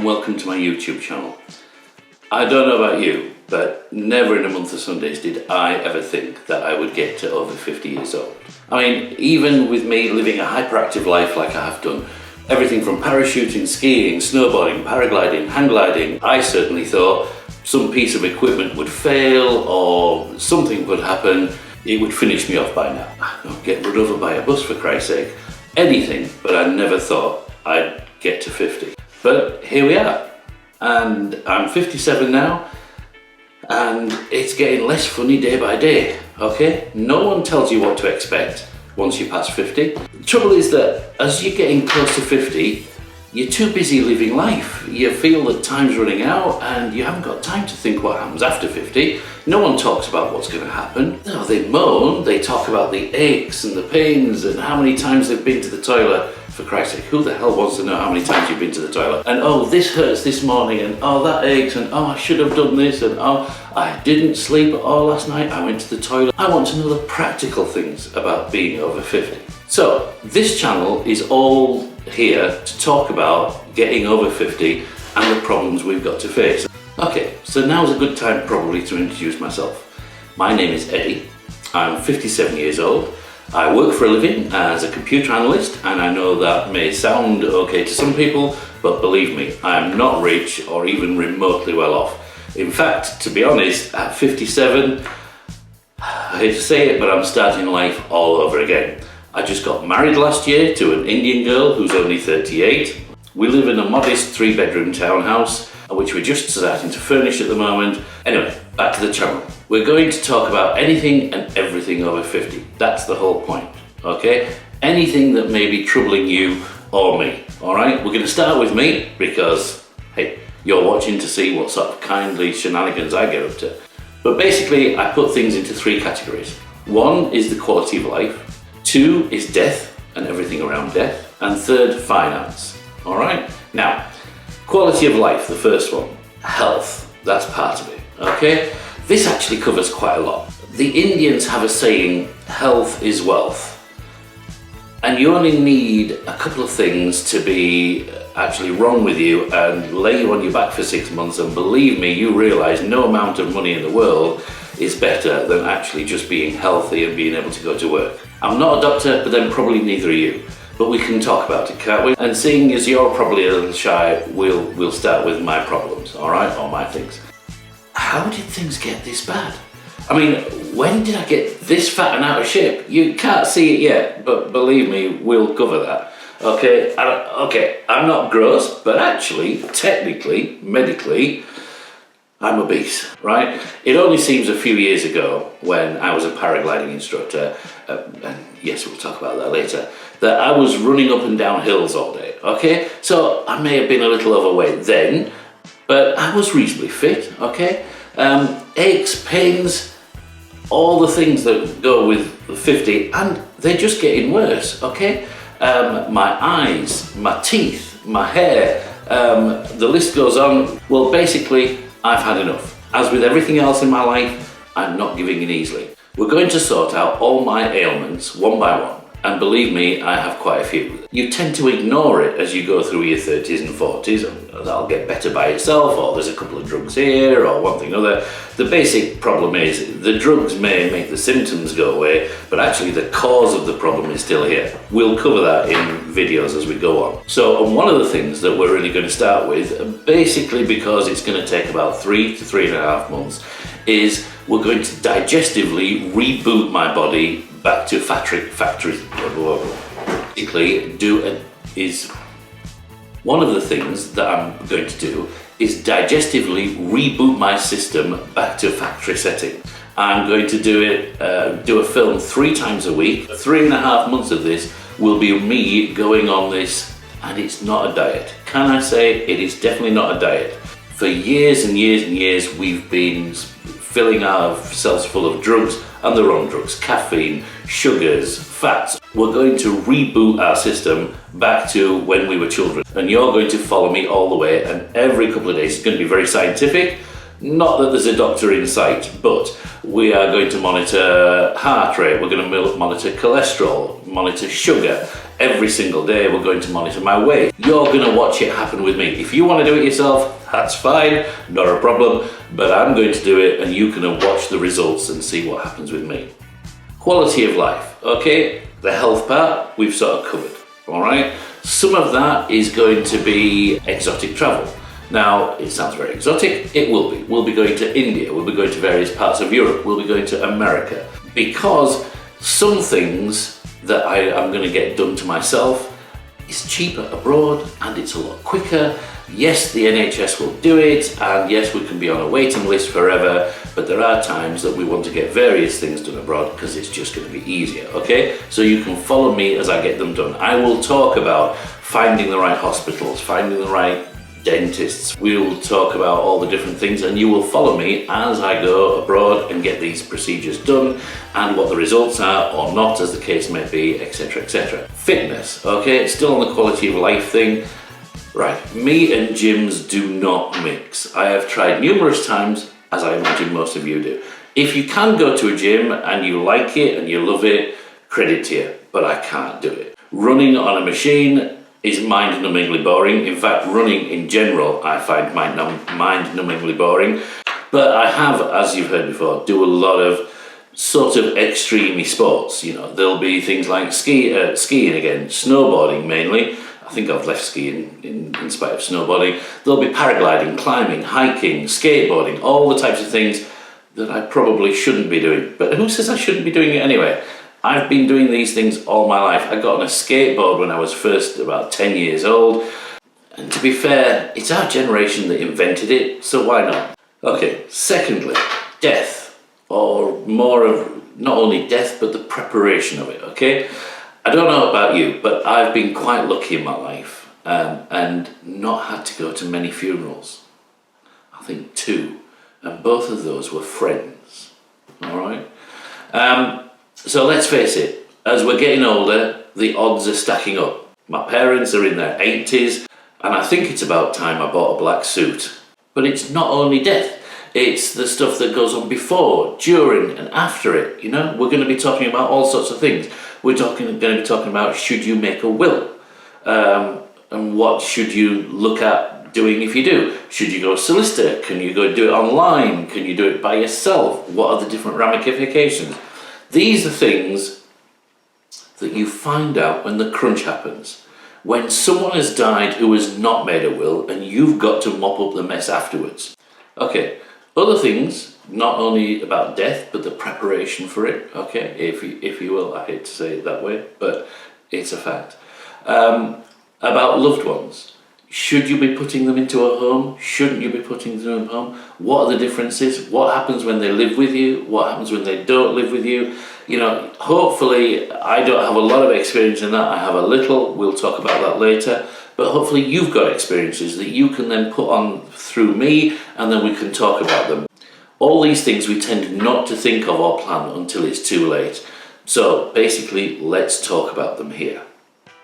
and welcome to my YouTube channel. I don't know about you, but never in a month of Sundays did I ever think that I would get to over 50 years old. I mean, even with me living a hyperactive life like I have done, everything from parachuting, skiing, snowboarding, paragliding, hang gliding, I certainly thought some piece of equipment would fail or something would happen, it would finish me off by now. I'd get run over by a bus for Christ's sake. Anything, but I never thought I'd get to 50. But here we are, and I'm 57 now, and it's getting less funny day by day, okay? No one tells you what to expect once you pass 50. The trouble is that as you're getting close to 50, you're too busy living life. You feel that time's running out and you haven't got time to think what happens after 50. No one talks about what's going to happen. No, they moan, they talk about the aches and the pains and how many times they've been to the toilet. For Christ's sake, who the hell wants to know how many times you've been to the toilet? And oh, this hurts this morning, and oh, that aches, and oh, I should have done this, and oh, I didn't sleep at all last night, I went to the toilet. I want to know the practical things about being over 50. So, this channel is all here to talk about getting over 50 and the problems we've got to face. Okay, so now's a good time probably to introduce myself. My name is Eddie, I'm 57 years old. I work for a living as a computer analyst, and I know that may sound okay to some people, but believe me, I'm not rich or even remotely well off. In fact, to be honest, at 57, I hate to say it, but I'm starting life all over again. I just got married last year to an Indian girl who's only 38. We live in a modest 3-bedroom townhouse, which we're just starting to furnish at the moment. Anyway, back to the channel. We're going to talk about anything and everything over 50. That's the whole point, okay? Anything that may be troubling you or me, all right? We're going to start with me because, hey, you're watching to see what sort of kindly shenanigans I get up to. But basically, I put things into 3 categories. 1 is the quality of life. 2 is death and everything around death. And 3rd, finance, all right? Now, quality of life, the first one. Health, that's part of it, okay? This actually covers quite a lot. The Indians have a saying, health is wealth. And you only need a couple of things to be actually wrong with you and lay you on your back for 6 months, and believe me, you realize no amount of money in the world is better than actually just being healthy and being able to go to work. I'm not a doctor, but then probably neither are you. But we can talk about it, can't we? And seeing as you're probably a little shy, we'll start with my problems, all right? Or my things. How did things get this bad? I mean, when did I get this fat and out of shape? You can't see it yet, but believe me, we'll cover that. Okay, I'm not gross, but actually, technically, medically, I'm obese, right? It only seems a few years ago when I was a paragliding instructor, and yes, we'll talk about that later, that I was running up and down hills all day, okay? So I may have been a little overweight then, but I was reasonably fit, okay? Aches, pains, all the things that go with 50, and they're just getting worse, okay? My eyes, my teeth, my hair, the list goes on. Well, basically, I've had enough. As with everything else in my life, I'm not giving in easily. We're going to sort out all my ailments one by one. And believe me, I have quite a few. You tend to ignore it as you go through your 30s and 40s, and that'll get better by itself, or there's a couple of drugs here, or one thing or another. The basic problem is the drugs may make the symptoms go away, but actually the cause of the problem is still here. We'll cover that in videos as we go on. So, and one of the things that we're really going to start with, basically because it's going to take about 3 to 3.5 months, is we're going to digestively reboot my body back to factory. One of the things that I'm going to do is digestively reboot my system back to factory setting. I'm going to do a film 3 times a week. 3.5 months of this will be me going on this, and it's not a diet. Can I say it is definitely not a diet? For years and years and years, we've been filling ourselves full of drugs, and the wrong drugs, caffeine, sugars, fats. We're going to reboot our system back to when we were children. And you're going to follow me all the way, and every couple of days it's going to be very scientific, Not that there's a doctor in sight, but we are going to monitor heart rate, we're going to monitor cholesterol, monitor sugar. Every single day we're going to monitor my weight. You're going to watch it happen with me. If you want to do it yourself, that's fine, not a problem, but I'm going to do it and you can watch the results and see what happens with me. Quality of life, okay? The health part, we've sort of covered, all right? Some of that is going to be exotic travel. Now, it sounds very exotic, it will be. We'll be going to India, we'll be going to various parts of Europe, we'll be going to America. Because some things that I'm going to get done to myself is cheaper abroad and it's a lot quicker. Yes, the NHS will do it, and yes, we can be on a waiting list forever, but there are times that we want to get various things done abroad because it's just going to be easier, okay? So you can follow me as I get them done. I will talk about finding the right hospitals, finding the right dentists. We will talk about all the different things and you will follow me as I go abroad and get these procedures done and what the results are or not, as the case may be, etc, etc. Fitness, okay, still on the quality of life thing. Right, me and gyms do not mix. I have tried numerous times, as I imagine most of you do. If you can go to a gym and you like it and you love it, credit to you, but I can't do it. Running on a machine is mind-numbingly boring. In fact, running in general, I find mind-numbingly boring. But I have, as you've heard before, do a lot of sort of extreme sports. You know, there'll be things like skiing again, snowboarding mainly. I think I've left skiing in spite of snowboarding. There'll be paragliding, climbing, hiking, skateboarding, all the types of things that I probably shouldn't be doing. But who says I shouldn't be doing it anyway? I've been doing these things all my life. I got on a skateboard when I was first about 10 years old. And to be fair, it's our generation that invented it, so why not? Okay, secondly, death. Or more of not only death, but the preparation of it, okay? I don't know about you, but I've been quite lucky in my life and not had to go to many funerals. I think 2, and both of those were friends, all right? So let's face it, as we're getting older, the odds are stacking up. My parents are in their 80s, and I think it's about time I bought a black suit. But it's not only death, it's the stuff that goes on before, during, and after it, you know? We're going to be talking about all sorts of things. We're going to be talking about should you make a will, and what should you look at doing if you do. Should you go solicitor? Can you go do it online? Can you do it by yourself? What are the different ramifications? These are things that you find out when the crunch happens. When someone has died who has not made a will and you've got to mop up the mess afterwards. Okay, other things, not only about death, but the preparation for it, okay, if you will. I hate to say it that way, but it's a fact. About loved ones. Should you be putting them into a home? Shouldn't you be putting them in a home? What are the differences? What happens when they live with you? What happens when they don't live with you? You know, hopefully, I don't have a lot of experience in that. I have a little. We'll talk about that later. But hopefully you've got experiences that you can then put on through me, and then we can talk about them. All these things we tend not to think of or plan until it's too late. So basically, let's talk about them here.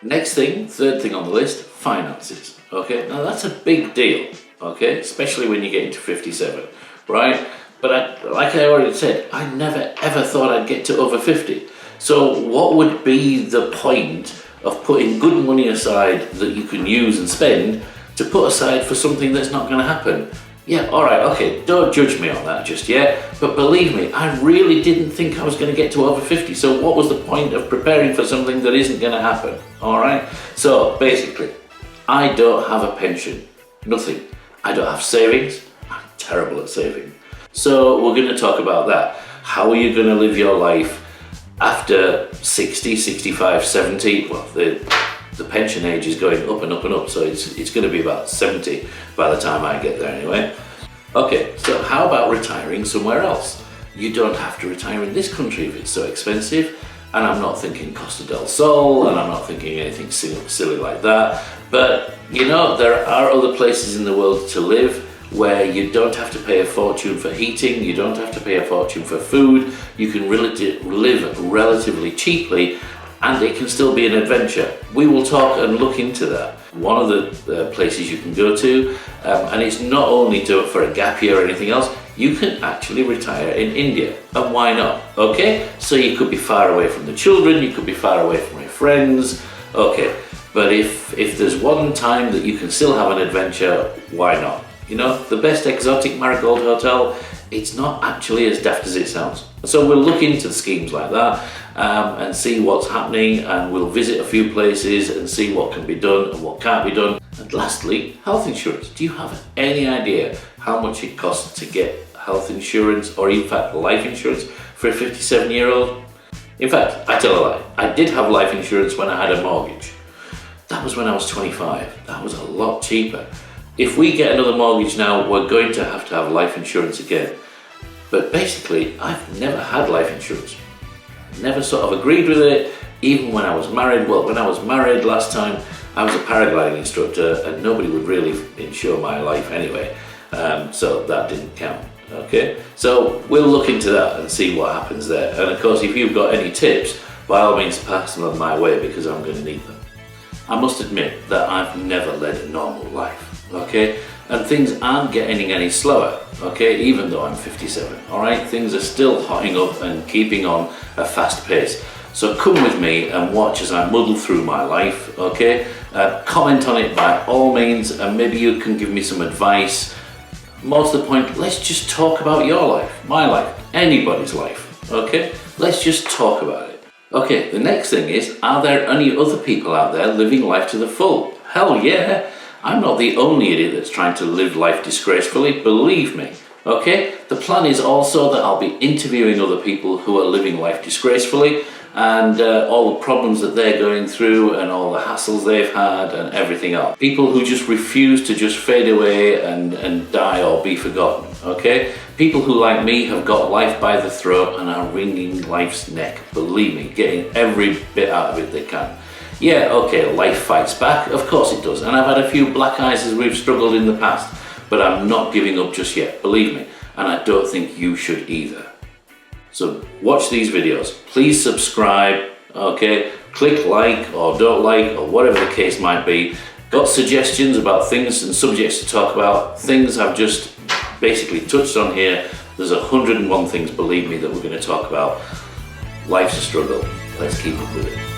Next thing, third thing on the list, finances. Okay, now that's a big deal, okay, especially when you get into 57, right? But like I already said, I never ever thought I'd get to over 50. So what would be the point of putting good money aside that you can use and spend to put aside for something that's not going to happen? Yeah, all right, okay, don't judge me on that just yet, but believe me, I really didn't think I was going to get to over 50, so what was the point of preparing for something that isn't going to happen, all right? So, basically, I don't have a pension, nothing. I don't have savings, I'm terrible at saving. So, we're going to talk about that. How are you going to live your life after 60, 65, 70? Well, the pension age is going up and up and up, so it's going to be about 70 by the time I get there anyway. Okay, so how about retiring somewhere else? You don't have to retire in this country if it's so expensive, and I'm not thinking Costa del Sol, and I'm not thinking anything silly like that, but you know, there are other places in the world to live where you don't have to pay a fortune for heating, you don't have to pay a fortune for food, you can live relatively cheaply and it can still be an adventure. We will talk and look into that. One of the places you can go to, and it's not only for a gap year or anything else, you can actually retire in India, and why not? Okay, so you could be far away from the children, you could be far away from your friends, okay, but if there's one time that you can still have an adventure, why not? You know, the best exotic marigold hotel, it's not actually as daft as it sounds. So we'll look into schemes like that and see what's happening, and we'll visit a few places and see what can be done and what can't be done. And lastly, health insurance. Do you have any idea how much it costs to get health insurance, or in fact life insurance, for a 57-year-old? In fact, I tell a lie. I did have life insurance when I had a mortgage. That was when I was 25. That was a lot cheaper. If we get another mortgage now, we're going to have life insurance again. But basically, I've never had life insurance. Never sort of agreed with it, even when I was married. Well, when I was married last time, I was a paragliding instructor and nobody would really insure my life anyway. So that didn't count, okay? So we'll look into that and see what happens there. And of course, if you've got any tips, by all means pass them on my way, because I'm going to need them. I must admit that I've never led a normal life, okay? And things aren't getting any slower, okay? Even though I'm 57, all right? Things are still hotting up and keeping on a fast pace. So come with me and watch as I muddle through my life, okay? Comment on it by all means, and maybe you can give me some advice. More to the point, let's just talk about your life, my life, anybody's life, okay? Let's just talk about it. Okay, the next thing is, are there any other people out there living life to the full? Hell yeah! I'm not the only idiot that's trying to live life disgracefully, believe me. Okay, the plan is also that I'll be interviewing other people who are living life disgracefully, and all the problems that they're going through and all the hassles they've had and everything else. People who just refuse to just fade away and die or be forgotten, okay? People who, like me, have got life by the throat and are wringing life's neck, believe me, getting every bit out of it they can. Yeah, okay, life fights back, of course it does, and I've had a few black eyes as we've struggled in the past, but I'm not giving up just yet, believe me, and I don't think you should either. So watch these videos, please subscribe, okay, click like or don't like or whatever the case might be. Got suggestions about things and subjects to talk about, things I've just basically touched on here. There's 101 things, believe me, that we're going to talk about. Life's a struggle, let's keep up with it.